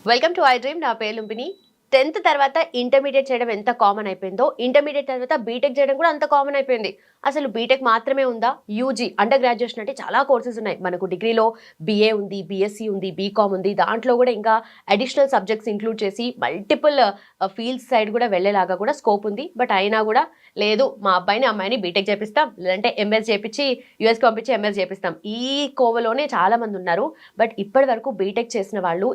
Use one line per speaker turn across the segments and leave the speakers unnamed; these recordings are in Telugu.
Welcome to I dream. నా పేరు లుంబిని. 10th తర్వాత ఇంటర్మీడియట్ చేయడం ఎంత కామన్ అయిపోయిందో, ఇంటర్మీడియట్ తర్వాత బీటెక్ చేయడం కూడా అంత కామన్ అయిపోయింది. అసలు బీటెక్ మాత్రమే ఉందా? యూజీ అండర్ గ్రాడ్యుయేషన్ అంటే చాలా కోర్సెస్ ఉన్నాయి. మనకు డిగ్రీలో బీఏ ఉంది, బీఎస్సీ ఉంది, బీకామ్ ఉంది. దాంట్లో కూడా ఇంకా అడిషనల్ సబ్జెక్ట్స్ ఇంక్లూడ్ చేసి మల్టిపుల్ ఫీల్డ్స్ సైడ్ కూడా వెళ్ళేలాగా కూడా స్కోప్ ఉంది. బట్ అయినా కూడా లేదు, మా అబ్బాయిని అమ్మాయిని బీటెక్ చేపిస్తాం, లేదంటే ఎంఎస్ చేపించి యూఎస్కి పంపించి ఎంఎస్ చేపిస్తాం, ఈ కోవలోనే చాలా మంది ఉన్నారు. బట్ ఇప్పటి వరకు బీటెక్ చేసిన వాళ్ళు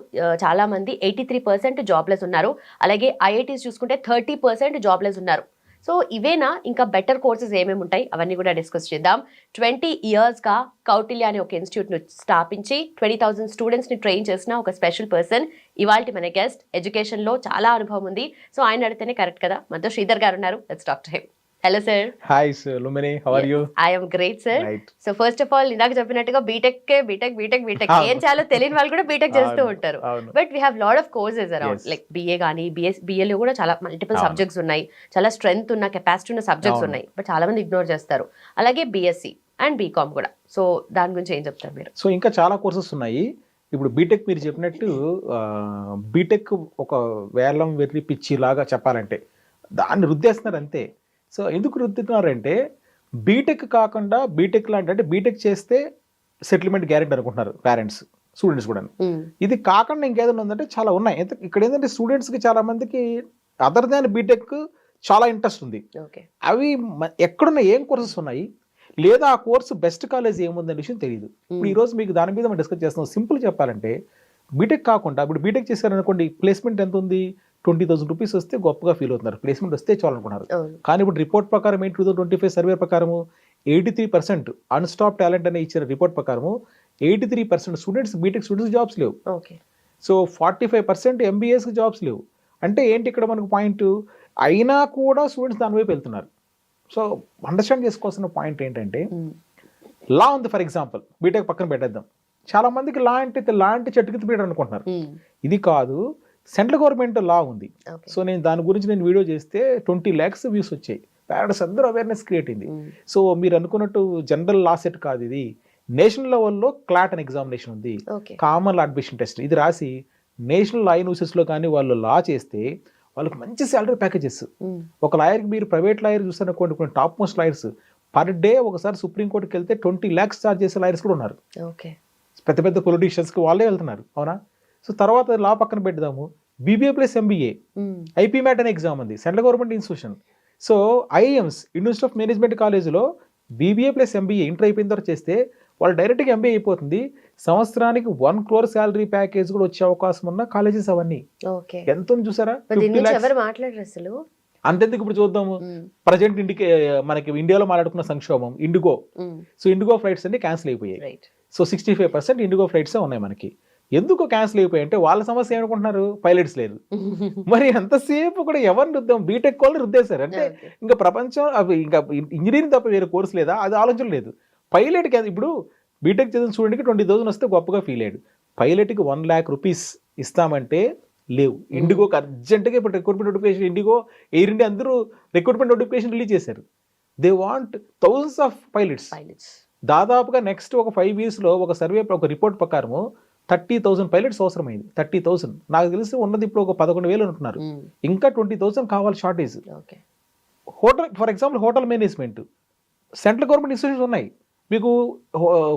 చాలా మంది 83% జాబ్లెస్ ఉన్నారు. అలాగే ఐఐటీస్ చూసుకుంటే 30% జాబ్లెస్ ఉన్నారు. సో ఇవేనా ఇంకా బెటర్ కోర్సెస్ ఏమేమి ఉంటాయి అవన్నీ కూడా డిస్కస్ చేద్దాం. 20 yearsగా కౌటిల్య అనే ఒక ఇన్స్టిట్యూట్ను స్థాపించి 20,000 స్టూడెంట్స్ని ట్రైన్ చేసిన ఒక స్పెషల్ పర్సన్ ఇవాల్టి మన గెస్ట్. ఎడ్యుకేషన్లో చాలా అనుభవం ఉంది. సో ఆయన అడితేనే కరెక్ట్ కదా. మనతో శ్రీధర్ గారు ఉన్నారు. Let's talk to him. Hello sir.
Hi sir Lumbini, how are you?
I am great sir. So first of all ఇందాక చెప్పినట్టుగా బీటెక్ ఏం చేయాలో తెలియని వాళ్ళు కూడా బీటెక్ చేస్తూ ఉంటారు. But we have lot of courses around, like BA కానీ బిఏలో కూడా చాలా మల్టిపుల్ సబ్జెక్ట్స్ ఉన్నాయి. చాలా స్ట్రెంగ్త్ ఉన్న కెపాసిటీ ఉన్న సబ్జెక్ట్స్ ఉన్నాయి. బట్ చాలా మంది ఇగ్నోర్ చేస్తారు. అలాగే బిఎస్సి అండ్ బీకామ్ కూడా. సో దాని గురించి ఏం చెప్తారు మీరు?
సో ఇంకా చాలా కోర్సెస్ ఉన్నాయి. ఇప్పుడు బీటెక్ మీరు చెప్పినట్టు బీటెక్ ఒక వేలం వెర్రి పిచ్చి లాగా చెప్పాలంటే దాన్ని రుద్దేస్తున్నారు అంతే. సో ఎందుకు రుద్దుతున్నారంటే బీటెక్ కాకుండా బీటెక్ లాంటి, అంటే బీటెక్ చేస్తే సెటిల్మెంట్ గ్యారెంటీ అనుకుంటున్నారు పేరెంట్స్, స్టూడెంట్స్ కూడా. ఇది కాకుండా ఇంకేదైనా ఉందంటే చాలా ఉన్నాయి. ఇక్కడ ఏంటంటే స్టూడెంట్స్కి చాలా మందికి అదర్ దాన్ బీటెక్ చాలా ఇంట్రెస్ట్ ఉంది. అవి ఎక్కడున్న ఏం కోర్సెస్ ఉన్నాయి, లేదా ఆ కోర్సు బెస్ట్ కాలేజ్ ఏముందనే విషయం తెలియదు. ఇప్పుడు ఈరోజు మీకు దాని మీద మనం డిస్కస్ చేస్తున్నాం. సింపుల్ చెప్పాలంటే బీటెక్ కాకుండా ఇప్పుడు బీటెక్ చేశారనుకోండి, ప్లేస్మెంట్ ఎంత ఉంది? 20,000 రూపీస్ వస్తే గొప్పగా ఫీల్ అవుతున్నారు, ప్లేస్మెంట్ వస్తే చాలనుకున్నారు. కానీ ఇప్పుడు రిపోర్ట్ ప్రకారం ఏంటి, 2025 సర్వే ప్రకారము 83% అన్స్టాప్ టాలెంట్ అనే ఇచ్చిన రిపోర్ట్ ప్రకారము 83% స్టూడెంట్స్, బీటెక్ స్టూడెంట్స్ జాబ్స్ లేవు. సో 45% ఎంబీఏస్కి జాబ్స్ లేవు. అంటే ఏంటి ఇక్కడ మనకు పాయింట్? అయినా కూడా స్టూడెంట్స్ దాని వైపు వెళ్తున్నారు. సో అండర్స్టాండ్ చేసుకోవాల్సిన పాయింట్ ఏంటంటే, లా ఉంది ఫర్ ఎగ్జాంపుల్, బీటెక్ పక్కన పెట్టేద్దాం. చాలా మందికి లా అంటే చెట్టుకి పీటర్ అనుకుంటున్నారు. ఇది కాదు, సెంట్రల్ గవర్నమెంట్ లా ఉంది. సో దాని గురించి నేను వీడియో చేస్తే 20 lakhs వ్యూస్ వచ్చాయి. పేరెంట్స్ అందరూ అవేర్నెస్ క్రియేట్ అయింది. సో మీరు అనుకున్నట్టు జనరల్ లా సెట్ కాదు, ఇది నేషనల్ లెవెల్లో క్లాట్ అని ఎగ్జామినేషన్ ఉంది, కామన్ లా అడ్మిషన్ టెస్ట్. ఇది రాసి నేషనల్ లా యూనివర్సిటీస్లో కానీ వాళ్ళు లా చేస్తే వాళ్ళకి మంచి శాలరీ ప్యాకేజెస్. ఒక లాయర్కి మీరు ప్రైవేట్ లాయర్ చూస్తారనుకోండి, కొన్ని top most lawyers per day ఒకసారి సుప్రీంకోర్టుకి వెళ్తే 20 lakhs ఛార్జ్ చేసే లాయర్స్ కూడా ఉన్నారు. పెద్ద పెద్ద పొలిటీషియన్స్కి వాళ్ళే వెళ్తున్నారు, అవునా? సో తర్వాత లా పక్కన పెడదాము, BBA plus MBA IP MAT అనే ఎగ్జామ్ ఉంది, central government institution. So IIMs, university of management కాలేజ్లో బీబీఏ ప్లస్ ఎంబీఏ ఇంటర్ అయిపోయిన తర్వాత చేస్తే వాళ్ళు డైరెక్ట్గా ఎంబీఏ అయిపోతుంది. సంవత్సరానికి 1 crore శాలరీ ప్యాకేజ్ కూడా వచ్చే అవకాశం ఉన్న కాలేజెస్ అవన్నీ. ఎంత ఉంది చూసారా? అంతెందుకు ఇప్పుడు చూద్దాము, ప్రజెంట్ మనకి ఇండియాలో మాట్లాడుకున్న సంక్షోభం ఇండిగో. సో ఇండిగో ఫ్లైట్స్ అన్ని క్యాన్సిల్ అయిపోయాయి. సో 65% ఇండిగో ఫ్లైట్సే ఉన్నాయి మనకి. ఎందుకు క్యాన్సిల్ అయిపోయాయి అంటే వాళ్ళ సమస్య ఏమనుకుంటున్నారు, పైలట్స్ లేరు. మరి ఎంతసేపు కూడా ఎవరిని రుద్దాం, బీటెక్ వాళ్ళని రుద్దేశారు. అంటే ఇంకా ప్రపంచం అవి ఇంకా ఇంజనీరింగ్ తప్ప వేరే కోర్సు లేదా, అది ఆలోచన లేదు. పైలట్కి ఇప్పుడు బీటెక్ చదివిన స్టూడెంట్కి 20,000 వస్తే గొప్పగా ఫీల్ అయ్యాడు. పైలట్కి 1 lakh rupees ఇస్తామంటే లేవు. ఇండిగోకి అర్జెంటుగా ఇప్పుడు recruitment notification, IndiGo, air India అందరూ రిక్రూట్మెంట్ నోటిఫికేషన్ రిలీజ్ చేశారు. They want thousands of pilots. దాదాపుగా నెక్స్ట్ ఒక 5 yearsలో ఒక సర్వే, ఒక రిపోర్ట్ ప్రకారము 30,000 పైలట్స్ అవసరమైంది. 30,000 నాకు తెలిసి ఉన్నది ఇప్పుడు ఒక 11,000 అంటున్నారు. ఇంకా 20,000 కావాలి shortage. Hotel for example, hotel management central government institutions ఉన్నాయి. మీకు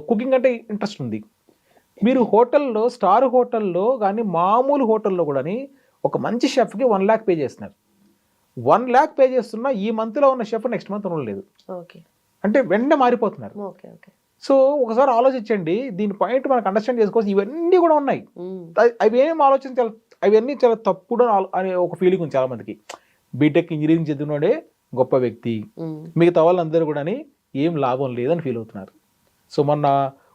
కుకింగ్ అంటే ఇంట్రెస్ట్ ఉంది, మీరు హోటల్లో, స్టార్ హోటల్లో కానీ మామూలు హోటల్లో కూడా ఒక మంచి షెఫ్కి 1 lakh పే చేస్తున్నారు. 1 lakh పే చేస్తున్నా ఈ మంత్లో ఉన్న షెఫ్ నెక్స్ట్ మంత్ ఉండలేదు. అంటే వెంటనే మారిపోతున్నారు. సో ఒకసారి ఆలోచించండి, దీని పాయింట్ మనకు అండర్స్టాండ్ చేసుకోవచ్చు. ఇవన్నీ కూడా ఉన్నాయి, అవి ఏం ఆలోచించాలి, అవన్నీ చాలా తప్పుడు అనే ఒక ఫీలింగ్ ఉంది చాలా మందికి. బీటెక్ ఇంజనీరింగ్ చదివినోడే గొప్ప వ్యక్తి, మిగతా వాళ్ళందరూ కూడా ఏం లాభం లేదని ఫీల్ అవుతున్నారు. సో మొన్న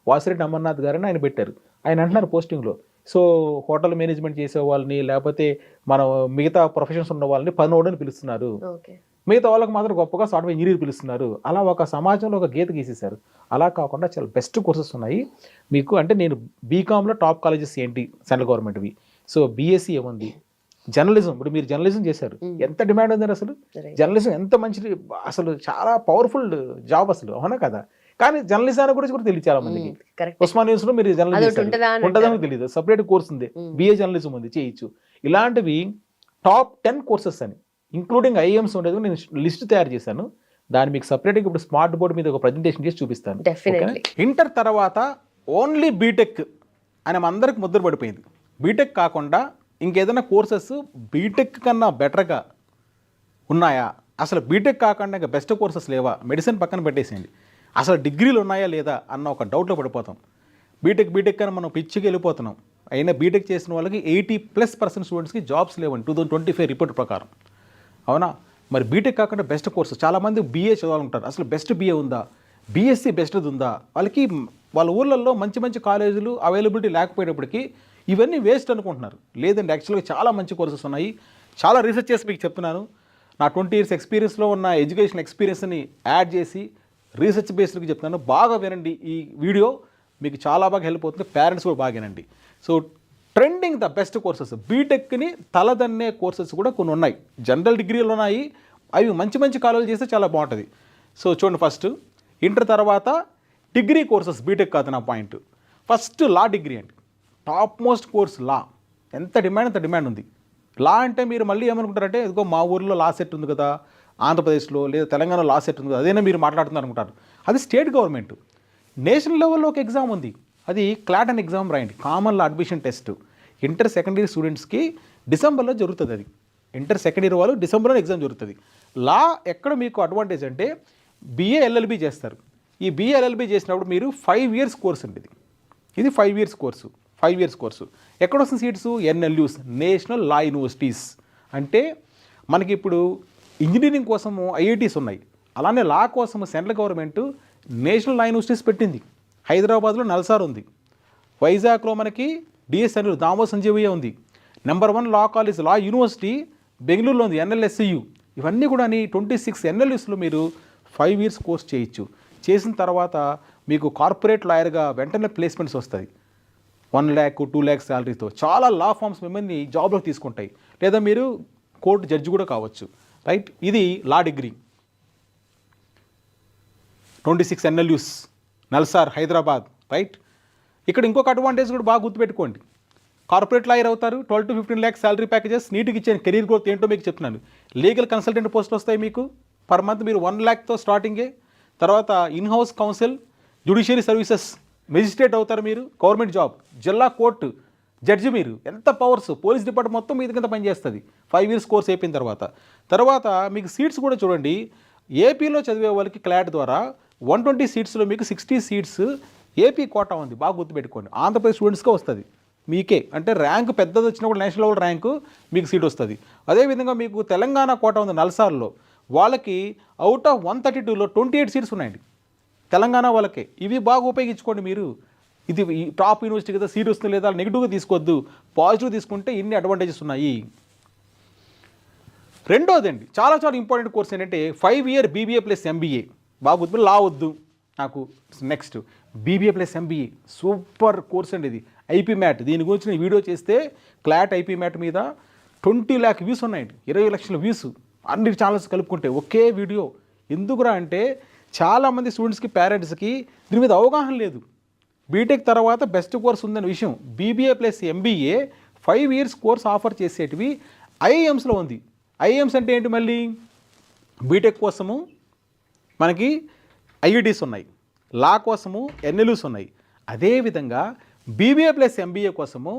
వాసిరెడ్డి అమర్నాథ్ గారని ఆయన పెట్టారు. ఆయన అంటున్నారు పోస్టింగ్లో, సో హోటల్ మేనేజ్మెంట్ చేసే వాళ్ళని, లేకపోతే మనం మిగతా ప్రొఫెషన్స్ ఉన్న వాళ్ళని పనోడని పిలుస్తున్నారు, మిగతా వాళ్ళకి మాత్రం గొప్పగా సాఫ్ట్వేర్ ఇంజనీర్ పిలుస్తున్నారు. అలా ఒక సమాజంలో ఒక గీత గీసేశారు. అలా కాకుండా చాలా బెస్ట్ కోర్సెస్ ఉన్నాయి మీకు. అంటే నేను బీకామ్లో టాప్ కాలేజెస్ ఏంటి సెంట్రల్ గవర్నమెంట్వి, సో బీఎస్సీ ఏముంది, జర్నలిజం, ఇప్పుడు మీరు జర్నలిజం చేశారు, ఎంత డిమాండ్ ఉంది అసలు. జర్నలిజం ఎంత మంచిది, అసలు చాలా పవర్ఫుల్ జాబ్ అసలు, అవునా కదా? కానీ జర్నలిజం గురించి కూడా తెలియదు చాలా మందికి.
కరెక్ట్.
ఉస్మాన్ యూనివర్సిటీలో మీరు
అదొకటి
జర్నలిజం
ఉంటుందా అని
ఉంటుందని తెలియదు, సపరేట్ కోర్స్ ఉంది, బిఏ జర్నలిజం ఉంది, చేయొచ్చు. ఇలాంటివి టాప్ 10 కోర్సెస్ అని ఇంక్లూడింగ్ ఐఎమ్స్ ఉండేది నేను లిస్ట్ తయారు చేశాను. దాన్ని మీకు సపరేట్గా ఇప్పుడు స్మార్ట్ బోర్డ్ మీద ఒక ప్రజెంటేషన్ చేసి చూపిస్తాను.
డెఫినెట్లీ.
ఇంటర్ తర్వాత ఓన్లీ బీటెక్ అని అందరికి ముద్ర పడిపోయింది. బీటెక్ కాకుండా ఇంకేదైనా కోర్సెస్ బీటెక్ కన్నా బెటర్గా ఉన్నాయా, అసలు బీటెక్ కాకుండా ఇంకా బెస్ట్ కోర్సెస్ లేవా, మెడిసిన్ పక్కన పెట్టేసేయండి, అసలు డిగ్రీలు ఉన్నాయా లేదా అన్న ఒక డౌట్లో పడిపోతాం. బీటెక్ అని మనం పిచ్చికి వెళ్ళిపోతున్నాం. అయినా బీటెక్ చేసిన వాళ్ళకి 80+% స్టూడెంట్స్కి జాబ్స్ లేవండి 2025 రిపోర్ట్ ప్రకారం. అవునా? మరి బీటెక్ కాకుండా బెస్ట్ కోర్సు, చాలామంది బీఏ చదవాలనుకుంటారు, అసలు బెస్ట్ బీఏ ఉందా, బీఎస్సీ బెస్ట్ది ఉందా, వాళ్ళకి వాళ్ళ ఊళ్ళల్లో మంచి కాలేజీలు అవైలబిలిటీ లేకపోయేటప్పటికీ ఇవన్నీ వేస్ట్ అనుకుంటున్నారు. లేదండి, యాక్చువల్గా చాలా మంచి కోర్సెస్ ఉన్నాయి. చాలా రీసెర్చ్ చేసి మీకు చెప్తున్నాను. నా 20 years ఎక్స్పీరియన్స్లో ఉన్న ఎడ్యుకేషన్ ఎక్స్పీరియన్స్ని యాడ్ చేసి రీసెర్చ్ బేస్డ్కి చెప్తున్నాను. బాగా వినండి, ఈ వీడియో మీకు చాలా బాగా హెల్ప్ అవుతుంది. పేరెంట్స్ కూడా బాగా వినండి. So trending the best courses, బీటెక్ని తలదన్నే కోర్సెస్ కూడా కొన్ని ఉన్నాయి. జనరల్ డిగ్రీలు ఉన్నాయి, అవి మంచి కాలేజీలు చేస్తే చాలా బాగుంటుంది. సో చూడండి, ఫస్ట్ ఇంటర్ తర్వాత డిగ్రీ కోర్సెస్, బీటెక్ కాదు నా పాయింట్. ఫస్ట్ లా డిగ్రీ అండి, టాప్ మోస్ట్ కోర్స్ లా. ఎంత డిమాండ్ అంత డిమాండ్ ఉంది. లా అంటే మీరు మళ్ళీ ఏమనుకుంటారంటే, ఇదిగో మా ఊర్లో లా సెట్ ఉంది కదా, ఆంధ్రప్రదేశ్లో లేదా తెలంగాణలో లా సెట్ ఉంది కదా, అదేనా మీరు మాట్లాడుతున్నారు అనుకుంటారు. అది స్టేట్ గవర్నమెంట్. నేషనల్ లెవెల్లో ఒక ఎగ్జామ్ ఉంది, అది క్లాట్ అని ఎగ్జామ్ రాయండి, కామన్ లా admission test. Inter second year స్టూడెంట్స్కి డిసెంబర్లో జరుగుతుంది. అది ఇంటర్ సెకండ్ ఇయర్ వాళ్ళు డిసెంబర్లో ఎగ్జామ్ జరుగుతుంది. లా ఎక్కడ మీకు అడ్వాంటేజ్ అంటే, బిఏ ఎల్ఎల్బి చేస్తారు. ఈ బిఏ ఎల్ఎల్బి చేసినప్పుడు మీరు 5 years కోర్స్ అండి. ఇది 5 years కోర్సు. 5 years కోర్సు ఎక్కడ వస్తుంది సీట్స్? ఎన్ఎల్యూస్, నేషనల్ లా యూనివర్సిటీస్. అంటే మనకి ఇప్పుడు ఇంజనీరింగ్ కోసము ఐఐటీస్ ఉన్నాయి, అలానే లా కోసము సెంట్రల్ గవర్నమెంట్ నేషనల్ లా యూనివర్సిటీస్ పెట్టింది. హైదరాబాద్లో నల్సార్ ఉంది, వైజాగ్లో మనకి డిఎస్ఎన్ దామో సంజీవయ్య ఉంది, నెంబర్ 1 లా కాలేజ్ లా యూనివర్సిటీ బెంగళూరులో ఉంది, ఎన్ఎల్ఎస్సియు. ఇవన్నీ కూడా 26 ఎన్ఎల్యూస్లో మీరు 5 years కోర్స్ చేయొచ్చు. చేసిన తర్వాత మీకు కార్పొరేట్ లాయర్గా వెంటనే ప్లేస్మెంట్స్ వస్తాయి. 1 lakh 2 lakhs శాలరీతో చాలా లా ఫామ్స్ మిమ్మల్ని జాబ్లోకి తీసుకుంటాయి. లేదా మీరు కోర్టు జడ్జి కూడా కావచ్చు. రైట్, ఇది law degree. 26 NLUs, NALSAR, Hyderabad. Right, ఇక్కడ ఇంకొక అడ్వాంటేజ్ కూడా బాగా గుర్తుపెట్టుకోండి. కార్పొరేట్ లాయర్ అవుతారు, 12 to 15 lakhs శాలరీ ప్యాకేజెస్. నీట్గా ఇచ్చాను, కెరీర్ గ్రోత్ ఏంటో మీకు చెప్తున్నాను. లీగల్ కన్సల్టెంట్ పోస్టులు వస్తాయి మీకు, పర్ మంత్ మీరు 1 lakhతో స్టార్టింగే. తర్వాత in-house council, judiciary services, magistrate అవుతారు మీరు, గవర్నమెంట్ జాబ్, జిల్లా కోర్టు జడ్జి. మీరు ఎంత పవర్స్, పోలీస్ డిపార్ట్మెంట్ మొత్తం మీ కింద పనిచేస్తుంది 5 years కోర్స్ అయిపోయిన తర్వాత మీకు సీట్స్ కూడా చూడండి. ఏపీలో చదివే వాళ్ళకి క్లాట్ ద్వారా 120 సీట్స్లో మీకు 60 సీట్స్ ఏపీ కోటా ఉంది. బాగా గుర్తుపెట్టుకోండి, ఆంధ్రప్రదేశ్ స్టూడెంట్స్కే వస్తుంది మీకే. అంటే ర్యాంక్ పెద్దది వచ్చినా కూడా నేషనల్ లెవెల్ ర్యాంకు మీకు సీట్ వస్తుంది. అదేవిధంగా మీకు తెలంగాణ కోటా ఉంది నల్సార్లో, వాళ్ళకి అవుట్ ఆఫ్ 132లో 28 సీట్స్ ఉన్నాయండి తెలంగాణ వాళ్ళకే. ఇవి బాగా ఉపయోగించుకోండి మీరు. ఇది టాప్ యూనివర్సిటీ కదా, సీట్ వస్తుంది లేదా నెగిటివ్గా తీసుకోవద్దు, పాజిటివ్ తీసుకుంటే ఇన్ని అడ్వాంటేజెస్ ఉన్నాయి. రెండోదండి, చాలా ఇంపార్టెంట్ కోర్స్ ఏంటంటే 5 year బీబీఏ ప్లస్ ఎంబీఏ. బాగా గుర్తు, లా వద్దు నాకు. Next BBA plus MBA, super course అండి ఇది. ఐపీ మ్యాట్, దీని గురించి నేను వీడియో చేస్తే క్లాట్ ఐపీ మ్యాట్ మీద 20 lakh వ్యూస్ ఉన్నాయండి, 20 లక్షల వ్యూస్ అన్ని ఛానల్స్ కలుపుకుంటే ఒకే వీడియో. ఎందుకురా అంటే చాలామంది స్టూడెంట్స్కి, పేరెంట్స్కి దీని మీద అవగాహన లేదు. బీటెక్ తర్వాత బెస్ట్ కోర్స్ ఉందనే విషయం. BBA plus MBA 5 years course offer చేసేటివి ఐఐఎమ్స్లో ఉంది. ఐఐఎమ్స్ అంటే ఏంటి? మళ్ళీ బీటెక్ కోసము మనకి ఐఐటీస్ ఉన్నాయి, లా కోసము ఎన్ఎల్యూస్ ఉన్నాయి. అదేవిధంగా బీబీఏ ప్లస్ ఎంబీఏ కోసము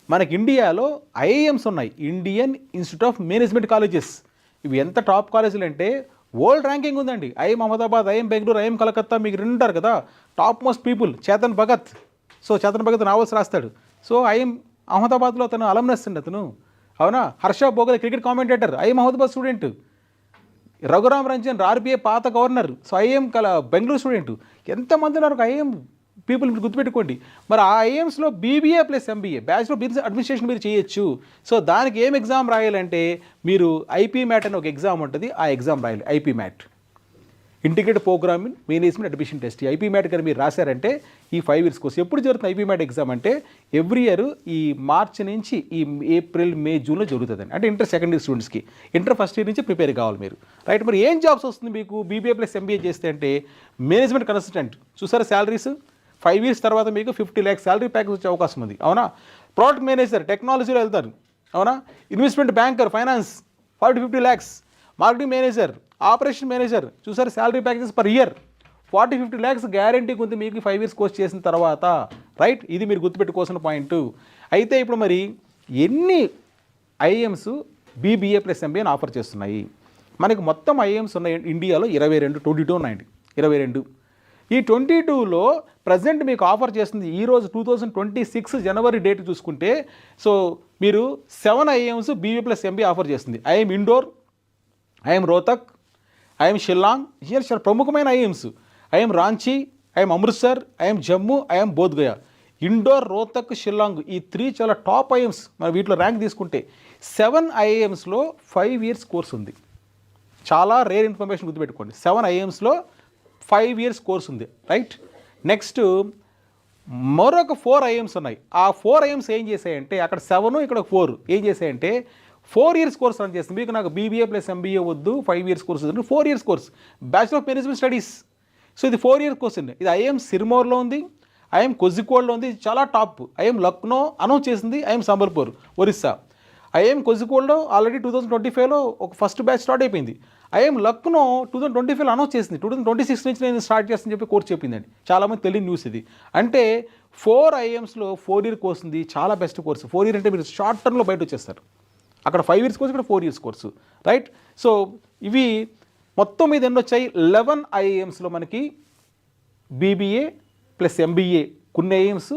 మనకి ఇండియాలో ఐఐఎమ్స్ ఉన్నాయి, Indian institute of management colleges. ఇవి ఎంత టాప్ కాలేజీలు అంటే వరల్డ్ ర్యాంకింగ్ ఉందండి. IIM Ahmedabad, IIM Bengaluru, IIM Calcutta, మీకు రెండుంటారు కదా top most people. Chetan Bhagat, so Chetan Bhagat novels రాస్తాడు. సో ఐఎం అహ్మదాబాద్లో అతను అలమ్నస్ అండి అతను, అవునా. Harsha Bhogle cricket commentator, IIM Ahmedabad student. Raghuram Ranjan RBI పాత governor, so IIM Bengaluru student. ఎంతమంది ఉన్నారు ఐఎం పీపుల్, మీరు గుర్తుపెట్టుకోండి. మరి ఆ ఐఎమ్స్లో BBA plus MBA, bachelor of business administration మీరు చేయొచ్చు. సో దానికి ఏం ఎగ్జామ్ రాయాలంటే మీరు ఐపీ మ్యాట్ అని ఒక ఎగ్జామ్ ఉంటుంది, ఆ ఎగ్జామ్ రాయాలి, IP MAT. Integrated programme in management admission test. IP MAT కానీ మీరు రాశారంటే ఈ 5 years కోర్స్ ఎప్పుడు జరుగుతుంది ఐపీ మ్యాట్ ఎగ్జామ్ అంటే ఎవ్రీ ఇయర్ ఈ మార్చి నుంచి ఈ ఏప్రిల్ మే జూన్లో జరుగుతుందండి. అంటే ఇంటర్ సెకండ్ ఇయర్ స్టూడెంట్స్కి ఇంటర్ ఫస్ట్ ఇయర్ నుంచి ప్రిపేర్ కావాలి మీరు, రైట్. మరి ఏం జాబ్స్ వస్తుంది మీకు బీబీఏ ప్లస్ ఎంబీఏ చేస్తే అంటే మేనేజ్మెంట్ కన్సల్టెంట్ చూసారా శాలరీస్ 5 years తర్వాత మీకు 50 lakhs శాలరీ ప్యాకేజ్ వచ్చే అవకాశం ఉంది, అవునా. ప్రోడక్ట్ మేనేజర్ టెక్నాలజీలో వెళ్తారు, అవునా. Investment banker finance 40-50 lakhs. Marketing manager operation manager చూసారు salary packages per year 40-50 lakhs guarantee ఉంది మీకు 5 years కోర్స్ చేసిన తర్వాత, రైట్. ఇది మీరు గుర్తుపెట్టుకోవాల్సిన పాయింట్. అయితే ఇప్పుడు మరి ఎన్ని ఐఏఎమ్స్ బీబీఏ ప్లస్ ఎంబీఏని ఆఫర్ చేస్తున్నాయి? మనకి మొత్తం ఐఏఎమ్స్ ఉన్నాయి ఇండియాలో 22 ఉన్నాయండి, 22. ఈ 22లో ప్రజెంట్ మీకు ఆఫర్ చేస్తుంది ఈరోజు 2026 జనవరి డేట్ చూసుకుంటే, సో మీరు 7 ఐఏఎమ్స్ బీబీ ప్లస్ ఎంబీ ఆఫర్ చేస్తుంది. I'm indoor, I'm Rohtak, I'm Shillong, here చాలా ప్రముఖమైన ఐఏఎమ్స్. I'm Ranchi, I'm Amritsar, I'm Jammu, I'm Bodh Gaya. Indoor, Rohtak, Shillong ఈ 3 చాలా టాప్ ఐఏఎమ్స్. మరి వీటిలో ర్యాంక్ తీసుకుంటే 7 ఐఏఎమ్స్లో 5 years కోర్స్ ఉంది. చాలా రేర్ ఇన్ఫర్మేషన్ గుర్తుపెట్టుకోండి. 7 ఐఏఎమ్స్లో 5 years కోర్స్ ఉంది, రైట్. నెక్స్ట్ మరొక 4 ఐఎమ్స్ ఉన్నాయి. ఆ 4 ఐఎమ్స్ ఏం చేశాయంటే అక్కడ 7 ఇక్కడ 4 ఏం చేశాయంటే 4 years కోర్స్ రన్ చేస్తుంది. మీకు నాకు బీబీఏ ప్లస్ ఎంబీఏ వద్దు 5 years కోర్స్ వద్దు, 4 years course bachelor of management studies. So ఇది 4 years కోర్స్ అండి. ఇది ఐఎం సిర్మౌర్లో ఉంది, ఐఎం కోజికోడ్లో ఉంది, చాలా టాప్. ఐఎం లక్నో అనౌన్స్ చేసింది, ఐఎం సంబల్పూర్ ఒరిస్సా. ఐఎం కోజికోడ్లో ఆల్రెడీ 2025లో ఒక ఫస్ట్ బ్యాచ్ స్టార్ట్ అయిపోయింది. ఐఎం లక్నో 2025లో అనౌన్స్ చేసింది, 2026 నుంచి నేను స్టార్ట్ చేస్తానని చెప్పి కోర్స్ చెప్పిందండి. చాలామంది తెలియని న్యూస్ ఇది. అంటే 4 ఐఎమ్స్లో 4 year కోర్స్ ఉంది, చాలా బెస్ట్ కోర్సు. 4 year అంటే మీరు షార్ట్ టర్మ్లో బయట వచ్చేస్తారు. అక్కడ 5 years కోర్సు, ఇక్కడ 4 years కోర్సు, రైట్. సో ఇవి మొత్తం మీద ఎన్ని వచ్చాయి 11 ఐఏఎమ్స్లో మనకి బీబీఏ ప్లస్ ఎంబీఏ కొన్ని ఐఏఎమ్స్,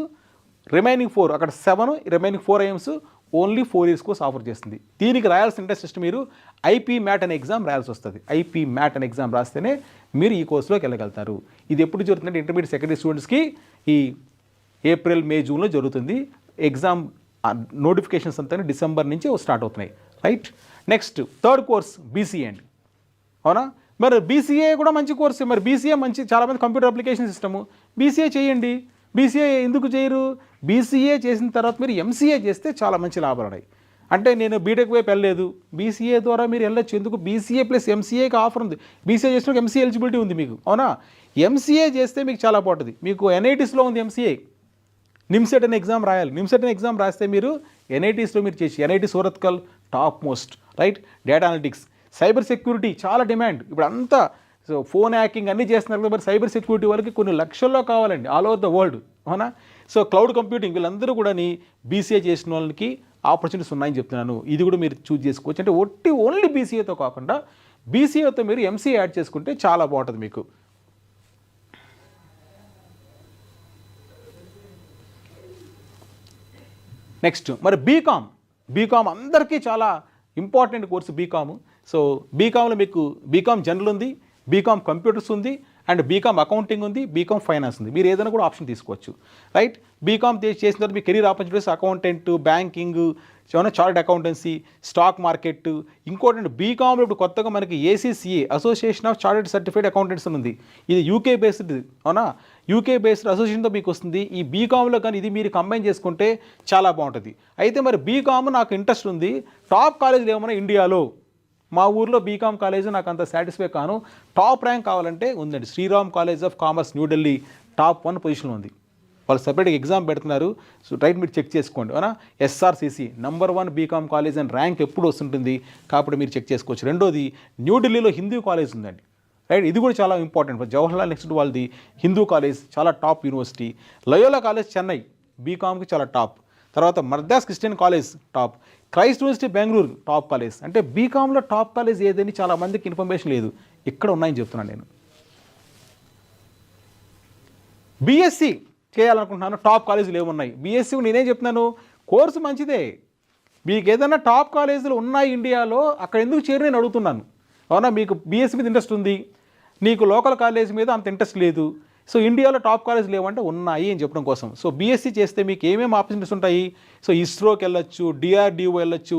రిమైనింగ్ 4 అక్కడ 7, remaining 4 ఐఏఎమ్స్ only 4 years course offer చేస్తుంది. దీనికి రాయాల్సిన టెస్ట్ మీరు ఐపీ మ్యాట్ అనే ఎగ్జామ్ రాయాల్సి వస్తుంది. ఐపీ మ్యాట్ అనే ఎగ్జామ్ రాస్తేనే మీరు ఈ కోర్సులోకి వెళ్ళగలుగుతారు. ఇది ఎప్పుడు జరుగుతుందంటే ఇంటర్మీడియట్ సెకండరీ స్టూడెంట్స్కి ఈ ఏప్రిల్ మే జూన్లో జరుగుతుంది. ఎగ్జామ్ నోటిఫికేషన్స్ అంతా డిసెంబర్ నుంచి స్టార్ట్ అవుతున్నాయి, right. Next 3rd course BCA అండి, అవునా. మరి బీసీఏ కూడా మంచి కోర్సు. మరి బీసీఏ మంచి, చాలామంది కంప్యూటర్ అప్లికేషన్ సిస్టము బీసీఏ చేయండి. బీసీఏ ఎందుకు చేయరు? బీసీఏ చేసిన తర్వాత మీరు ఎంసీఏ చేస్తే చాలా మంచి లాభాలు ఉన్నాయి. అంటే నేను బీటెక్ వైపు వెళ్ళలేదు, బీసీఏ ద్వారా మీరు వెళ్ళొచ్చు. ఎందుకు? బీసీఏ ప్లస్ ఎంసీఏకి ఆఫర్ ఉంది. బీసీఏ చేసిన ఎంసీఏ ఎలిజిబిలిటీ ఉంది మీకు, అవునా. ఎంసీఏ చేస్తే మీకు చాలా బాగుంటుంది. మీకు ఎన్ఐటీస్లో ఉంది ఎంసీఏ. నిమ్సెట్ అనే ఎగ్జామ్ రాయాలి. నిమ్సెట్ అనే ఎగ్జామ్ రాస్తే మీరు ఎన్ఐటీస్లో మీరు చేసి, NIT Surathkal top most, right. Data analytics, cyber security చాలా డిమాండ్ ఇప్పుడు అంతా. సో ఫోన్ హ్యాకింగ్ అన్నీ చేస్తున్నారు కదా, మరి సైబర్ సెక్యూరిటీ వాళ్ళకి కొన్ని లక్షల్లో కావాలండి ఆల్ ఓవర్ ద వరల్డ్, అవునా. సో క్లౌడ్ కంప్యూటింగ్ వీళ్ళందరూ కూడా బీసీఏ చేసిన వాళ్ళకి ఆపర్చునిటీస్ ఉన్నాయని చెప్తున్నాను. ఇది కూడా మీరు చూజ్ చేసుకోవచ్చు. అంటే ఓన్లీ బీసీఏతో కాకుండా బీసీఏతో మీరు ఎంసీఏ యాడ్ చేసుకుంటే చాలా బాగుంటుంది మీకు. నెక్స్ట్ మరి బీకామ్ అందరికీ చాలా ఇంపార్టెంట్ కోర్సు బీకామ్. సో బీకామ్లో మీకు బీకామ్ జనరల్ ఉంది, బీకామ్ కంప్యూటర్స్ ఉంది, అండ్ బీకామ్ అకౌంటింగ్ ఉంది, బీకామ్ ఫైనాన్స్ ఉంది. మీరు ఏదైనా కూడా ఆప్షన్ తీసుకోవచ్చు, రైట్. బీకామ్ చేసిన తర్వాత మీ career opportunities accountant, banking, chartered accountancy, stock market. ఇంకోటి బీకామ్లో ఇప్పుడు కొత్తగా మనకి ACCA association of chartered certified accountants ఉంది. ఇది యూకే బేస్డ్, అవునా. యూకే బేస్డ్ అసోసియేషన్తో మీకు వస్తుంది. ఈ బీకామ్లో కానీ ఇది మీరు కంబైన్ చేసుకుంటే చాలా బాగుంటుంది. అయితే మరి బీకామ్ నాకు ఇంట్రెస్ట్ ఉంది, టాప్ కాలేజీలు ఏమన్నా ఇండియాలో, మా ఊర్లో బీకామ్ కాలేజ్ నాకు అంత సాటిస్ఫై కాను, టాప్ ర్యాంక్ కావాలంటే ఉందండి. Shriram college of commerce New Delhi top 1 పొజిషన్లో ఉంది. వాళ్ళు సపరేట్గా ఎగ్జామ్ పెడుతున్నారు. సో రైట్, మీరు చెక్ చేసుకోండి, అవునా. SRCC number 1 BCom college and rank ఎప్పుడు వస్తుంటుంది కాబట్టి మీరు చెక్ చేసుకోవచ్చు. రెండోది న్యూఢిల్లీలో హిందూ కాలేజ్ ఉందండి, రైట్. ఇది కూడా చాలా ఇంపార్టెంట్. జవహర్లాల్ నెహ్రూ వాళ్ళది హిందూ కాలేజ్ చాలా top university. Loyola college Chennai బీకామ్కి చాలా టాప్. తర్వాత Madras Christian college top. Christ university Bengaluru top college. అంటే బీకామ్లో టాప్ కాలేజ్ ఏదని చాలా మందికి ఇన్ఫర్మేషన్ లేదు, ఇక్కడ ఉన్నాయని చెప్తున్నాను నేను. బీఎస్సీ చేయాలనుకుంటున్నాను, టాప్ కాలేజీలు ఏమున్నాయి? బీఎస్సీ నేనేం చెప్తున్నాను, కోర్సు మంచిదే. మీకు ఏదైనా టాప్ కాలేజీలు ఉన్నాయి ఇండియాలో, అక్కడ ఎందుకు చేరి నేను అడుగుతున్నాను, అవునా. మీకు బీఎస్సీ మీద ఇంట్రెస్ట్ ఉంది, నీకు లోకల్ కాలేజ్ మీద అంత ఇంట్రెస్ట్ లేదు. సో ఇండియాలో టాప్ కాలేజ్ లేవంటే ఉన్నాయి అని చెప్పడం కోసం. సో బీఎస్సీ చేస్తే మీకు ఏమేమి ఆపర్చునిటీస్ ఉంటాయి? సో ఇస్రోకి వెళ్ళొచ్చు, డిఆర్డిఓ వెళ్ళొచ్చు,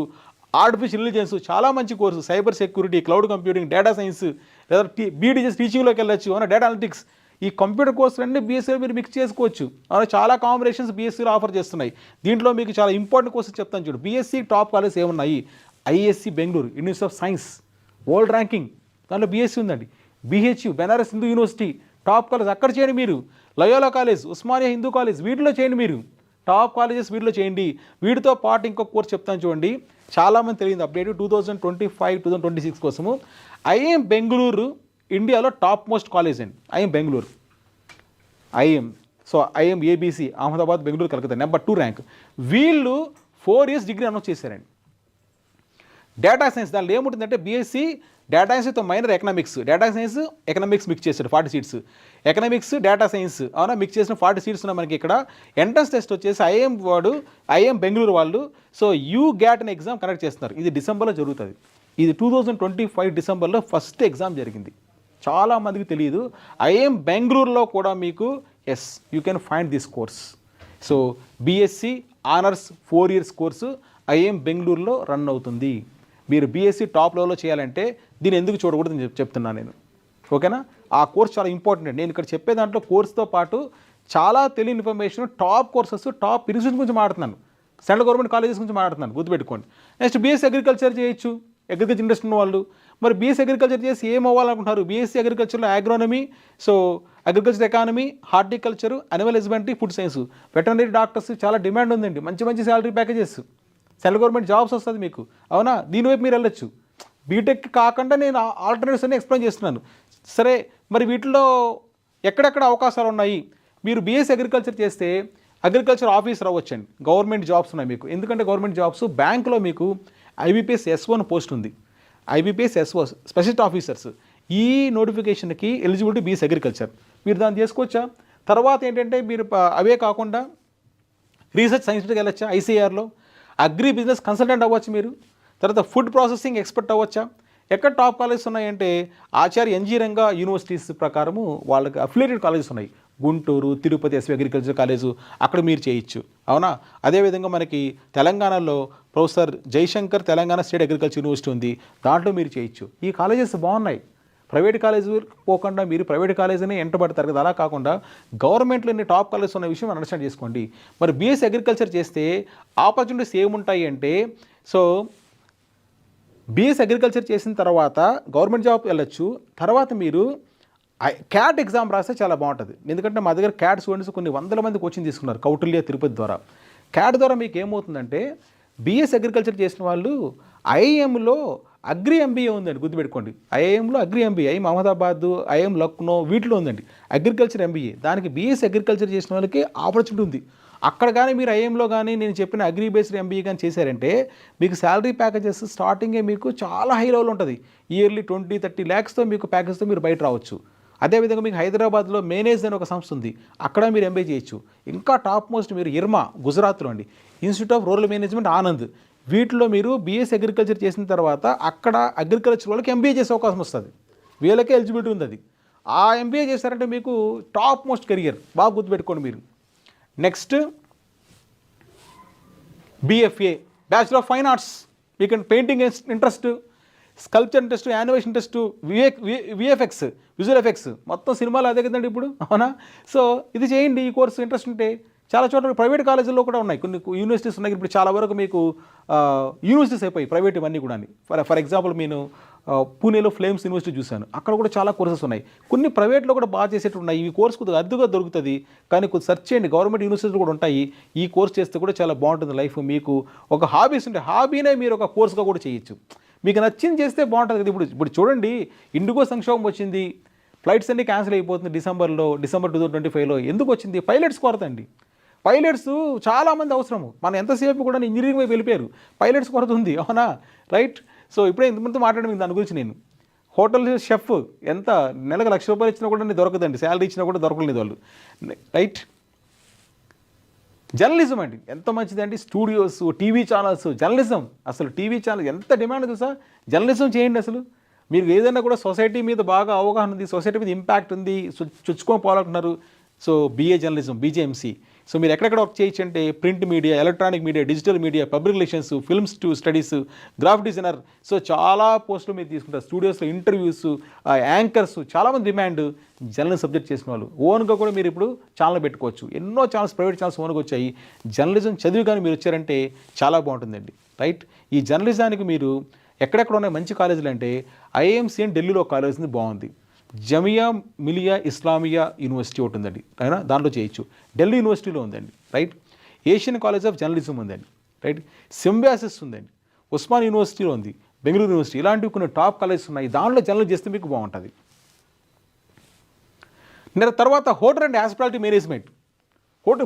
ఆర్టిఫిషియల్ ఇంటెలిజెన్స్ చాలా మంచి course, cyber security, cloud computing, data science, లేదా బీటీజెస్ టీచింగ్లోకి వెళ్ళొచ్చు, అవునా, డేటా అనలిటిక్స్. ఈ కంప్యూటర్ కోర్సులన్నీ బీఎస్సీలో మీరు మిక్స్ చేసుకోవచ్చు. అవునా, చాలా కాంబినేషన్స్ బీఎస్సీలో ఆఫర్ చేస్తున్నాయి. దీంట్లో మీకు చాలా ఇంపార్టెంట్ కోర్సెస్ చెప్తాను చూడు. బీఎస్సీ టాప్ కాలేజెస్ ఏమున్నాయి? IISc Bengaluru, university of science, world ranking, దాంట్లో బీఎస్సీ ఉందండి. BHU, Banaras Hindu university, top college, అక్కడ చేయండి మీరు. Loyola college, Osmania Hindu college, వీటిలో చేయండి మీరు. టాప్ కాలేజెస్ వీటిలో చేయండి. వీటితో పాటు ఇంకొక కోర్స్ చెప్తాను చూడండి, చాలామంది తెలియదు అప్డేట్ 2025-2026 కోసము. ఐఎం బెంగళూరు ఇండియాలో టాప్ మోస్ట్ కాలేజ్ అండి. IIM Bengaluru, IIM. So IIM ABC, Ahmedabad, Bengaluru, Calcutta, number 2 rank. వీళ్ళు 4 years డిగ్రీ అనౌన్స్ చేశారండి. డేటా సైన్స్, దాంట్లో ఏముంటుందంటే బీఎస్సీ డేటా సైన్స్తో minor economics, data science economics mix చేశారు 40 seats. ఎకనామిక్స్ డేటా సైన్స్, అవునా, మిక్స్ చేసిన 40 seats ఉన్నాయి మనకి ఇక్కడ. ఎంట్రన్స్ టెస్ట్ వచ్చేసి ఐఎం బెంగళూరు వాళ్ళు సో గ్యాట్ అనే ఎగ్జామ్ కండక్ట్ చేస్తున్నారు. ఇది డిసెంబర్లో జరుగుతుంది. ఇది 2025 డిసెంబర్లో ఫస్ట్ ఎగ్జామ్ జరిగింది. చాలామందికి తెలియదు. ఐఎం బెంగళూరులో కూడా మీకు you can find this course. So BSc honours 4 years కోర్సు ఐఎం బెంగళూరులో రన్ అవుతుంది. మీరు బీఎస్సీ టాప్ లెవెల్లో చేయాలంటే దీన్ని ఎందుకు చూడకూడదు చెప్తున్నాను నేను, ఓకేనా. ఆ కోర్స్ చాలా ఇంపార్టెంట్. నేను ఇక్కడ చెప్పే దాంట్లో కోర్సుతో పాటు చాలా తెలియని information, top courses, top institution గురించి మాట్లాడుతున్నాను, సెంట్రల్ గవర్నమెంట్ కాలేజెస్ గురించి మాట్లాడుతున్నాను, గుర్తుపెట్టుకోండి. నెక్స్ట్ బీఎస్సీ అగ్రికల్చర్ చేయొచ్చు, అగ్రికల్చర్ ఇంట్రెస్ట్ ఉన్న వాళ్ళు. మరి బీఎస్సీ అగ్రికల్చర్ చేసి ఏం అవ్వాలనుకుంటున్నారు? బీఎస్సీ అగ్రికల్చర్లో agronomy, so agriculture economy, horticulture, animal husbandry, food science, veterinary doctors చాలా డిమాండ్ ఉందండి. మంచి మంచి salary packages, central government jobs వస్తుంది మీకు, అవునా. దీనివైపు మీరు వెళ్ళొచ్చు. బీటెక్ కాకుండా నేను ఆల్టర్నేటివ్స్ అన్ని ఎక్స్ప్లెయిన్ చేస్తున్నాను. సరే, మరి వీటిలో ఎక్కడెక్కడ అవకాశాలు ఉన్నాయి? మీరు బీఎస్సీ అగ్రికల్చర్ చేస్తే అగ్రికల్చర్ ఆఫీసర్ అవ్వచ్చండి. గవర్నమెంట్ జాబ్స్ ఉన్నాయి మీకు. ఎందుకంటే గవర్నమెంట్ జాబ్స్ బ్యాంకులో మీకు ఐబీపీఎస్ S1 పోస్ట్ ఉంది. IBPS S1 specialist officers. ఈ నోటిఫికేషన్కి ఎలిజిబిలిటీ బీఎస్సీ అగ్రికల్చర్, మీరు దాన్ని చేసుకోవచ్చా? తర్వాత ఏంటంటే మీరు అవే కాకుండా రీసెర్చ్ సైన్స్కి వెళ్ళొచ్చా? ఐసీఆర్లో అగ్రి బిజినెస్ కన్సల్టెంట్ అవ్వచ్చు మీరు. తర్వాత ఫుడ్ ప్రాసెసింగ్ ఎక్స్పర్ట్ అవ్వచ్చా? ఎక్కడ టాప్ కాలేజెస్ ఉన్నాయంటే ఆచార్య ఎన్జీ రంగా యూనివర్సిటీస్ ప్రకారము వాళ్ళకి అఫిలియేటెడ్ కాలేజెస్ ఉన్నాయి. Guntur, Tirupati SV agriculture college, అక్కడ మీరు చేయొచ్చు, అవునా. అదేవిధంగా మనకి తెలంగాణలో professor Jayashankar Telangana state agriculture university ఉంది, దాంట్లో మీరు చేయొచ్చు. ఈ కాలేజెస్ బాగున్నాయి. ప్రైవేట్ కాలేజ్ పోకుండా మీరు ప్రైవేట్ కాలేజీనే ఎంటబడతారు కదా, అలా కాకుండా గవర్నమెంట్లో ఎన్ని టాప్ కాలేజెస్ ఉన్న విషయం అండర్స్టాండ్ చేసుకోండి. మరి బీఎస్సీ అగ్రికల్చర్ చేస్తే ఆపర్చునిటీస్ ఏముంటాయి అంటే, సో బీఎస్సీ అగ్రికల్చర్ చేసిన తర్వాత గవర్నమెంట్ జాబ్ వెళ్ళొచ్చు. తర్వాత మీరు క్యాట్ ఎగ్జామ్ రాస్తే చాలా బాగుంటుంది. ఎందుకంటే మా దగ్గర క్యాట్ స్టూడెంట్స్ కొన్ని 100 మంది కోచింగ్ తీసుకున్నారు కౌటిల్య తిరుపతి ద్వారా. క్యాట్ ద్వారా మీకు ఏమవుతుందంటే బీఎస్సీ అగ్రికల్చర్ చేసిన వాళ్ళు ఐఐఎంలో అగ్రి ఎంబీఏ ఉందండి, గుర్తుపెట్టుకోండి. ఐఐఎంలో agri MBA, IIM Ahmedabad, IIM Lucknow, వీటిలో ఉందండి అగ్రికల్చర్ ఎంబీఏ. దానికి బీఎస్సీ అగ్రికల్చర్ చేసిన వాళ్ళకి ఆపర్చునిటీ ఉంది. అక్కడ కానీ మీరు ఐఎంలో కానీ నేను చెప్పిన అగ్రి బేస్డ్ ఎంబీఏ కానీ చేశారంటే మీకు శాలరీ ప్యాకేజెస్ స్టార్టింగే మీకు చాలా హై లెవెల్ ఉంటుంది. ఇయర్లీ 20-30 lakhsతో మీకు ప్యాకేజ్తో మీరు బయట రావచ్చు. అదేవిధంగా మీకు హైదరాబాద్లో మేనేజ్ అని ఒక సంస్థ ఉంది, అక్కడ మీరు ఎంబీఏ చేయొచ్చు. ఇంకా టాప్ మోస్ట్ మీరు ఇర్మా, గుజరాత్లో అండి, institute of rural management Anand, వీటిలో మీరు బీఎస్సీ అగ్రికల్చర్ చేసిన తర్వాత అక్కడ అగ్రికల్చర్ వాళ్ళకి ఎంబీఏ చేసే అవకాశం వస్తుంది. వీళ్ళకే ఎలిజిబిలిటీ ఉంది అది. ఆ ఎంబీఏ చేశారంటే మీకు టాప్ మోస్ట్ కెరియర్, బాగా గుర్తుపెట్టుకోండి మీరు. Next BFA, bachelor of fine arts, మీకు painting interest, sculpture interest, animation interest, VFX, visual effects, మొత్తం సినిమాలు అదే కదండి ఇప్పుడు, అవునా. సో ఇది చేయండి, ఈ కోర్సు ఇంట్రెస్ట్ ఉంటే. చాలా చోట్ల ప్రైవేట్ కాలేజీల్లో కూడా ఉన్నాయి, కొన్ని యూనివర్సిటీస్ ఉన్నాయి. ఇప్పుడు చాలా వరకు మీకు యూనివర్సిటీస్ అయిపోయి ప్రైవేట్ ఇవన్నీ కూడా. ఫర్ ఎగ్జాంపుల్ నేను పూణేలో ఫ్లేమ్స్ యూనివర్సిటీ చూశాను, అక్కడ కూడా చాలా కోర్సెస్ ఉన్నాయి. కొన్ని ప్రైవేట్లో కూడా బాగా చేసేట్టు ఉన్నాయి. ఈ కోర్స్ కొద్దిగా అద్దుగా దొరుకుతుంది, కానీ కొద్దిగా సెర్చ్ చేయండి. గవర్నమెంట్ యూనివర్సిటీలు కూడా ఉంటాయి. ఈ కోర్స్ చేస్తే కూడా చాలా బాగుంటుంది లైఫ్. మీకు ఒక హాబీస్ ఉంటే హాబీనే మీరు ఒక కోర్స్గా కూడా చేయొచ్చు. మీకు నచ్చింది చేస్తే బాగుంటుంది కదా. ఇప్పుడు చూడండి, ఇండిగో సంక్షోభం వచ్చింది, ఫ్లైట్స్ అన్నీ క్యాన్సిల్ అయిపోతుంది డిసెంబర్ 2025లో. ఎందుకు వచ్చింది? పైలట్స్ కొరత అండి. పైలట్స్ చాలామంది అవసరము. మనం ఎంతసేపు కూడా ఇంజనీరింగ్ వైపు వెళ్ళిపోయారు, పైలట్స్ కొరత ఉంది, అవునా, రైట్. సో ఇప్పుడే ఇంతమంది మాట్లాడడం దాని గురించి. నేను హోటల్ షెఫ్ ఎంత నెలకు ₹1,00,000 ఇచ్చినా కూడా దొరకదండి, శాలరీ ఇచ్చినా కూడా దొరకలేదు వాళ్ళు, రైట్. జర్నలిజం అండి ఎంత మంచిదండి, స్టూడియోస్, టీవీ ఛానల్స్, జర్నలిజం. అసలు టీవీ ఛానల్ ఎంత డిమాండ్ చూసా. జర్నలిజం చేయండి. అసలు మీరు ఏదైనా కూడా సొసైటీ మీద బాగా అవగాహన ఉంది, సొసైటీ మీద ఇంపాక్ట్ ఉంది, చొచ్చుకొని పోవాలంటున్నారు. So BA journalism, BJMC. So మీరు ఎక్కడెక్కడ వర్క్ చేయొచ్చు అంటే print media, electronic media, digital media, public relations, films studies, graphic designer. So చాలా పోస్టులు మీరు తీసుకుంటారు. స్టూడియోస్లో ఇంటర్వ్యూస్, యాంకర్స్, చాలామంది డిమాండ్ జర్నలిజం సబ్జెక్ట్ చేసిన వాళ్ళు. ఓన్గా కూడా మీరు ఇప్పుడు ఛానల్ పెట్టుకోవచ్చు. ఎన్నో ఛానల్స్, ప్రైవేట్ ఛానల్స్ ఓన్గా వచ్చాయి. జర్నలిజం చదివి కానీ మీరు వచ్చారంటే చాలా బాగుంటుందండి. రైట్, ఈ జర్నలిజానికి మీరు ఎక్కడెక్కడ ఉన్నాయి మంచి కాలేజీలు అంటే ఐఏఎంసీ అని ఢిల్లీలో కాలేజ్ ఉంది, బాగుంది. జమియా మిలియా ఇస్లామియా యూనివర్సిటీ ఒకటి ఉందండి, అయినా దాంట్లో చేయొచ్చు. ఢిల్లీ యూనివర్సిటీలో ఉందండి. Right, Asian college of journalism ఉందండి. రైట్, సింబాసిస్ ఉందండి, ఉస్మాన్ యూనివర్సిటీలో ఉంది, బెంగళూరు యూనివర్సిటీ, ఇలాంటివి కొన్ని టాప్ కాలేజెస్ ఉన్నాయి. దాంట్లో జర్నలిజం చేస్తే మీకు బాగుంటుంది. తర్వాత hotel and hospitality management.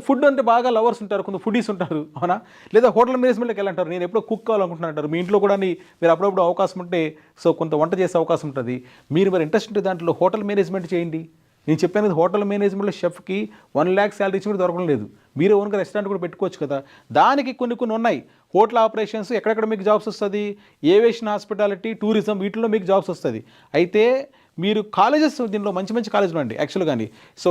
Food అంటే బాగా లవర్స్ ఉంటారు, కొంత ఫుడీస్ ఉంటారు, అవునా? లేదా హోటల్ మేనేజ్మెంట్కి వెళ్ళంటారు, నేను ఎప్పుడో కుక్ కావాలనుకుంటున్నాను అంటారు. మీ ఇంట్లో కూడా మీరు అప్పుడప్పుడు అవకాశం ఉంటే సో కొంత వంట చేసే అవకాశం ఉంటుంది. మీరు మరి ఇంట్రెస్ట్ ఉంటే దాంట్లో హోటల్ మేనేజ్మెంట్ చేయండి. నేను చెప్పాను హోటల్ మేనేజ్మెంట్లో షెఫ్కి 1 lakh శాలరీ ఇచ్చి కూడా దొరకడం లేదు. మీరే ఓన్గా రెస్టారెంట్ కూడా పెట్టుకోవచ్చు కదా. దానికి కొన్ని ఉన్నాయి. హోటల్ ఆపరేషన్స్ ఎక్కడెక్కడ మీకు జాబ్స్ వస్తుంది, ఏవియేషన్, హాస్పిటాలిటీ, టూరిజం, వీటిలో మీకు జాబ్స్ వస్తుంది. అయితే మీరు కాలేజెస్ దీనిలో మంచి మంచి కాలేజీలు అండి యాక్చువల్గా కానీ. సో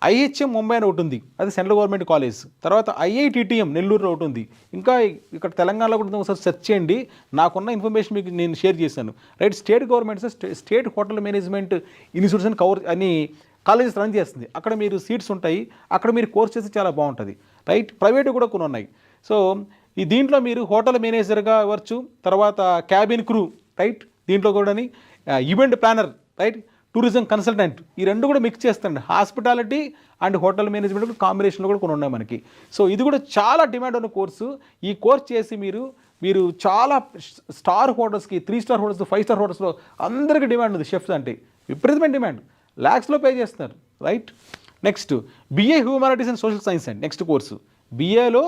ఐహెచ్ఎం ముంబై అని ఒకటి ఉంది, అది సెంట్రల్ గవర్నమెంట్ కాలేజ్. తర్వాత ఐఐటిటిఎం నెల్లూరులో ఒకటి ఉంది. ఇంకా ఇక్కడ తెలంగాణలో కూడా ఒకసారి సెర్చ్ చేయండి, నాకున్న ఇన్ఫర్మేషన్ మీకు నేను షేర్ చేశాను. Right, state government state hotel management institutes అని కాలేజెస్ రన్ చేస్తుంది. అక్కడ మీరు సీట్స్ ఉంటాయి, అక్కడ మీరు కోర్స్ చేస్తే చాలా బాగుంటుంది. రైట్, ప్రైవేట్ కూడా కొన్ని ఉన్నాయి. సో ఈ దీంట్లో మీరు హోటల్ మేనేజర్గా అవ్వచ్చు, తర్వాత క్యాబిన్ క్రూ, రైట్, దీంట్లో కూడా event planner, right, tourism consultant, ఈ రెండు కూడా మిక్స్ చేస్తాండి. హాస్పిటాలిటీ అండ్ హోటల్ మేనేజ్మెంట్ కాంబినేషన్లో కూడా కొన్ని ఉన్నాయి మనకి. సో ఇది కూడా చాలా డిమాండ్ ఉన్న కోర్సు. ఈ కోర్స్ చేసి మీరు చాలా స్టార్ హోటల్స్కి, 3 star హోటల్స్, 5 star హోటల్స్లో అందరికీ డిమాండ్ ఉంది. షెఫ్స్ అంటే విపరీతమైన డిమాండ్, ల్యాక్స్లో పే చేస్తున్నారు. Right, next BA humanities and social science అండి నెక్స్ట్ కోర్సు. బిఏలో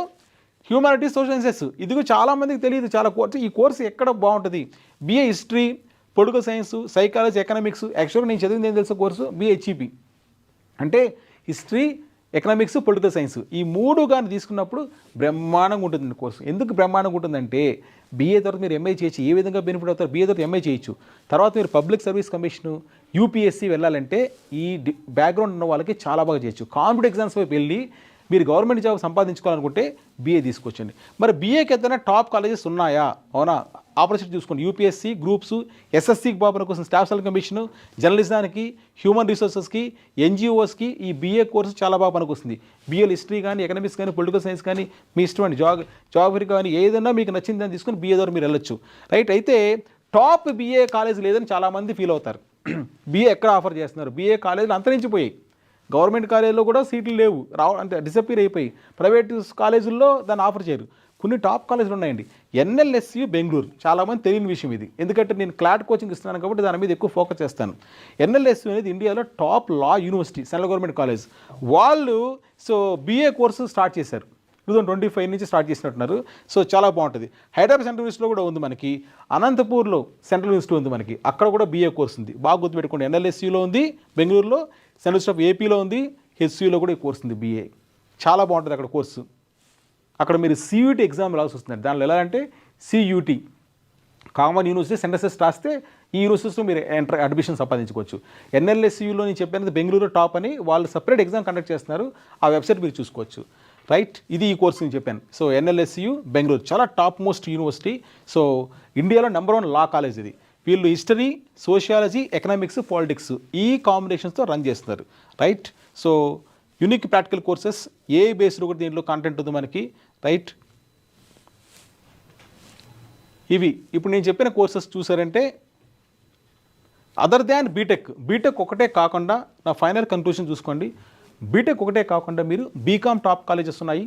హ్యూమానిటీస్, సోషల్ సైన్సెస్, ఇది కూడా చాలామందికి తెలియదు. చాలా కోర్సు, ఈ కోర్సు ఎక్కడ బాగుంటుంది. BA history, political science, psychology, economics. యాక్చువల్గా నేను చదివింది ఏం తెలుసు కోర్సు బిహెచ్ఈపి అంటే హిస్టరీ, ఎకనామిక్స్, పొలిటికల్ సైన్స్. ఈ 3 కానీ తీసుకున్నప్పుడు బ్రహ్మాండంగా ఉంటుంది కోర్సు. ఎందుకు బ్రహ్మాండంగా ఉంటుందంటే బీఏ తర్వాత మీరు ఎంఐ చేయొచ్చు. ఏ విధంగా బెనిఫిట్ అవుతారు, బీఏ తర్వాత ఎంఐ చేయొచ్చు. తర్వాత మీరు పబ్లిక్ సర్వీస్ కమిషను, యూపీఎస్సీ వెళ్ళాలంటే ఈ బ్యాక్గ్రౌండ్ ఉన్న వాళ్ళకి చాలా బాగా చేయొచ్చు. కాంపిటేటివ్ ఎగ్జామ్స్ వైపు వెళ్ళి మీరు గవర్నమెంట్ జాబ్ సంపాదించుకోవాలనుకుంటే బీఏ తీసుకొచ్చండి. మరి బీఏకి ఏదైనా టాప్ కాలేజెస్ ఉన్నాయా, అవునా? ఆపర్చునిటీ చూసుకోండి. యూపీఎస్సీ, గ్రూప్స్, ఎస్ఎస్సీకి బాబున కోసం స్టాఫ్ సెలక్షన్ కమిషను, జర్నలిజానికి, హ్యూమన్ రిసోర్సెస్కి, ఎన్జిఓస్కి ఈ బీఏ కోర్సు చాలా బాగా పనికొస్తుంది. బీఏలో హిస్టరీ కానీ, ఎకనామిక్స్ కానీ, పొలిటికల్ సైన్స్ కానీ మీ ఇష్టం అండి. జాగ్రఫీ కానీ ఏదైనా మీకు నచ్చింది అని తీసుకొని బీఏ ద్వారా మీరు వెళ్ళొచ్చు. రైట్, అయితే టాప్ బీఏ కాలేజ్ లేదని చాలామంది ఫీల్ అవుతారు. బీఏ ఎక్కడ ఆఫర్ చేస్తున్నారు, బీఏ కాలేజీలు అంతరించిపోయాయి. గవర్నమెంట్ కాలేజీలో కూడా సీట్లు లేవు, అంటే డిసప్పీర్ అయిపోయి. ప్రైవేట్ కాలేజీల్లో దాన్ని ఆఫర్ చేయరు. కొన్ని టాప్ కాలేజీలు ఉన్నాయండి. ఎన్ఎల్ఎస్యు బెంగళూరు, చాలామంది తెలియని విషయం ఇది, ఎందుకంటే నేను క్లాట్ కోచింగ్ ఇస్తున్నాను కాబట్టి దాని మీద ఎక్కువ ఫోకస్ చేస్తాను. ఎన్ఎల్ఎస్యు అనేది ఇండియాలో టాప్ లా యూనివర్సిటీ, సెంట్రల్ గవర్నమెంట్ కాలేజ్. వాళ్ళు సో బీఏ కోర్సు స్టార్ట్ చేశారు 2025 నుంచి స్టార్ట్ చేసినట్టున్నారు. సో చాలా బాగుంటుంది. హైదరాబాద్ సెంట్రల్ యూనివర్సిటీలో కూడా ఉంది మనకి, అనంతపూర్లో సెంట్రల్ యూనివర్సిటీ ఉంది మనకి, అక్కడ కూడా బీఏ కోర్స్ ఉంది. బాగా గుర్తుపెట్టుకోండి, ఎన్ఎల్ఎస్యూలో ఉంది బెంగళూరులో, సెంట్రల్ యూనివర్సిటీ ఆఫ్ ఏపీలో ఉంది, హెచ్యూలో కూడా ఈ కోర్స్ ఉంది బీఏ. చాలా బాగుంటుంది అక్కడ కోర్సు. అక్కడ మీరు సియూటీ ఎగ్జామ్ రావాల్సి వస్తుంది. దానిలో ఎలా అంటే సియూటీ కామన్ యూనివర్సిటీ సెంటర్సెస్ రాస్తే ఈ యూనివర్సిటీస్లో మీరు అడ్మిషన్ సంపాదించుకోవచ్చు. ఎన్ఎల్ఎస్యూలో నేను చెప్పినది బెంగళూరు టాప్ అని వాళ్ళు సపరేట్ ఎగ్జామ్ కండక్ట్ చేస్తున్నారు, ఆ వెబ్సైట్ మీరు చూసుకోవచ్చు. రైట్, ఇది ఈ కోర్స్ నేను చెప్పాను. సో ఎన్ఎల్ఎస్యు బెంగళూరు చాలా టాప్ మోస్ట్ యూనివర్సిటీ. సో ఇండియాలో #1 లా కాలేజ్ ఇది. వీళ్ళు హిస్టరీ, సోషియాలజీ, ఎకనామిక్స్, పాలిటిక్స్ ఈ కాంబినేషన్స్తో రన్ చేస్తున్నారు. Right, so unique practical courses, AI based కూడా దీంట్లో కంటెంట్ ఉంది మనకి. రైట్, ఇవి ఇప్పుడు నేను చెప్పిన కోర్సెస్ చూసారంటే అదర్ దాన్ బీటెక్ ఒకటే కాకుండా నా ఫైనల్ కన్క్లూషన్ చూసుకోండి. బీటెక్ ఒకటే కాకుండా మీరు బీకామ్ టాప్ కాలేజెస్ ఉన్నాయి,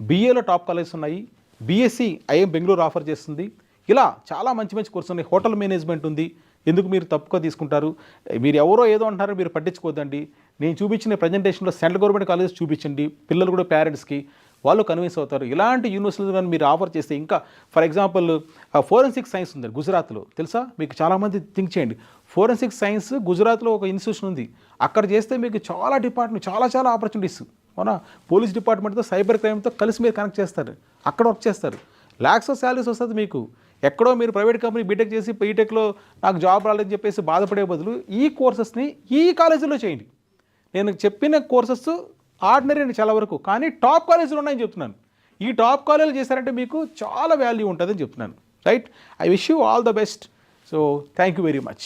బీఏలో టాప్ కాలేజెస్ ఉన్నాయి, బీఎస్సీ ఐఎం బెంగళూరు ఆఫర్ చేస్తుంది. ఇలా చాలా మంచి మంచి కోర్సులు ఉన్నాయి. హోటల్ మేనేజ్మెంట్ ఉంది. ఎందుకు మీరు తప్పుగా తీసుకుంటారు? మీరు ఎవరో ఏదో అంటారో మీరు పట్టించుకోవద్దండి. నేను చూపించిన ప్రజెంటేషన్లో సెంట్రల్ గవర్నమెంట్ కాలేజెస్ చూపించండి, పిల్లలు కూడా పేరెంట్స్కి వాళ్ళు కన్విన్స్ అవుతారు. ఇలాంటి యూనివర్సిటీలు కానీ మీరు ఆఫర్ చేస్తే ఇంకా ఫర్ ఎగ్జాంపుల్ ఫోరెన్సిక్ సైన్స్ ఉంది గుజరాత్లో, తెలుసా మీకు? చాలామంది థింక్ చేయండి. ఫోరెన్సిక్ సైన్స్ గుజరాత్లో ఒక ఇన్స్టిట్యూషన్ ఉంది. అక్కడ చేస్తే మీకు చాలా డిపార్ట్మెంట్, చాలా ఆపర్చునిటీస్. అవునా? పోలీస్ డిపార్ట్మెంట్తో, సైబర్ క్రైమ్తో కలిసి మీరు కనెక్ట్ చేస్తారు, అక్కడ వర్క్ చేస్తారు. ల్యాక్స్ ఆఫ్ శాలరీస్ వస్తుంది మీకు. ఎక్కడో మీరు ప్రైవేట్ కంపెనీ బీటెక్ చేసి బీటెక్లో నాకు జాబ్ రాలేదని చెప్పేసి బాధపడే బదులు ఈ కోర్సెస్ని ఈ కాలేజీలో చేయండి. నేను చెప్పిన కోర్సెస్ ఆర్డినరీ అండి చాలా వరకు, కానీ టాప్ కాలేజీలు ఉన్నాయని చెప్తున్నాను. ఈ టాప్ కాలేజీలు చేశారంటే మీకు చాలా వాల్యూ ఉంటుందని చెప్తున్నాను. Right, I wish you all the best. So thank you very much.